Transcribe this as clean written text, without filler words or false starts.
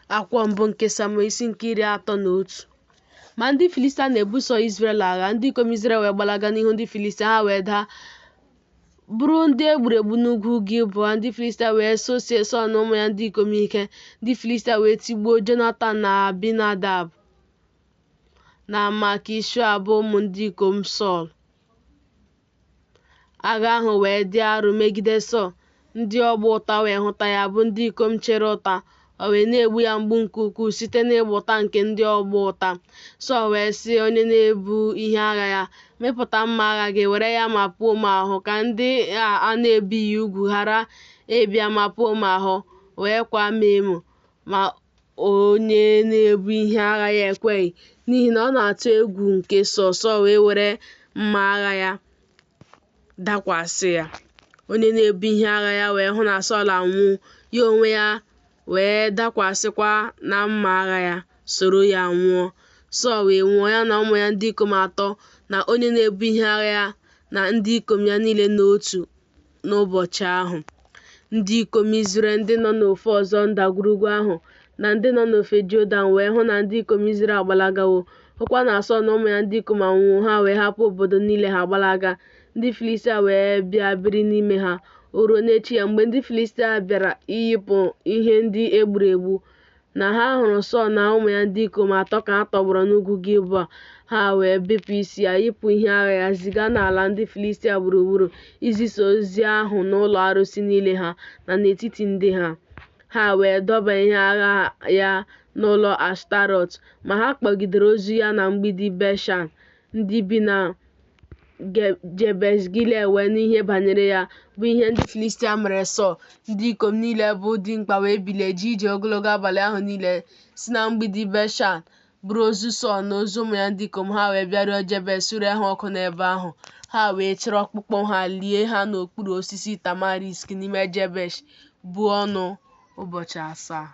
Akwụkwọ mbụ nke Samuel isi nke 31. Ma ndị Filistia na-ebuso Izrel agha. Ndị ikom Izrel wee gbalaga n'ihu ndị Filistia, ha wee daa bụrụ ndị e gburu egbu n'ugwu Gilboa. Ndị Filistia wee sosie Sọl na ụmụ ya ndị ikom ike. Ndị Filistia wee tigbuo Jonatan na Abinadab na Malkishua bụ ụmụ ndị ikom Sọl. Agha ahụ wee dị arọ megide Sọl. Ndị ọgba ụta wee hụta ya bụ ndị ikom chere ụta, o wee na-egbu ya mgbu nke ukwuu site n'ịgba ụta nke ndị ọgba ụta. Sọl wee sị onye na-ebu ihe agha ya, mepụta mma agha gị, were ya mapuo m ahụ, ka ndị a na-ebighị ugwu ghara ịbịa mapuo m ahụ wee kwaa m emo. Ma onye na-ebu ihe agha ya ekweghị, n'ihi na ọ na-atụ egwu nke Sọl. Sọl wee were mma agha ya dakwasị ya. Onye na-ebu ihe agha ya wee hụ na Sọl anwụọ, ya onwe ya wee dakwasịkwa na mma agha ya, soro ya nwụọ. Sọl wee nwụọ, ya na ụmụ ya ndị ikom 3 na onye na-ebu ihe agha ya na ndị ikom ya niile n'otu n'ụbọchị ahụ. Ndị ikom Izrel ndị nọ n'ofe ọzọ ndagwurugwu ahụ na ndị nọ n'ofe Jọdan wee hụ na ndị ikom Izrel agbalagawo, hụkwa na Sọl na ụmụ ya ndị ikom anwụọ. Ha wee hapụ obodo niile ha gbalaga. Ndị Filistia wee bịa biri n'ime ha. O ruo n'echi ya, mgbe ndị Filistia bịara iyipụ ihe ndị e gburu egbu, na ha hụrụ Sọl na ụmụ ya ndị ikom 3 ka ha tọgbọrọ n'ugwu Gilboa, ha wee bepụ isi ya, yipụ ihe agha ya, ziga n'ala ndị Filistia gburugburu izisa ozi ahụ n'ụlọ arụsị niile ha na n'etiti ndị ha. Ha wee dọba ihe agha ya n'ụlọ Ashtarọt, ma ha kpọgidere ozu ya na mgbidi Beshan. Ndị bi na Jebesh Gilead wee nụ ihe banyere ya bụ ihe ndị Filistia mere Sọl. Ndị ikom niile bụ dimkpa wee bilie jee ije ogologo abalị ahụ niile si na mgbidi Beshan buru ozu Sọl na ozu ụmụ ya ndị ikom. Ha wee bịaruo Jebesh, surie ha ọkụ n'ebe ahụ. Ha wee chịrị ọkpụkpụ ha lie ha n'okpuru osisi tamarisk n'ime Jebesh buo ọnụ ụbọchị 7.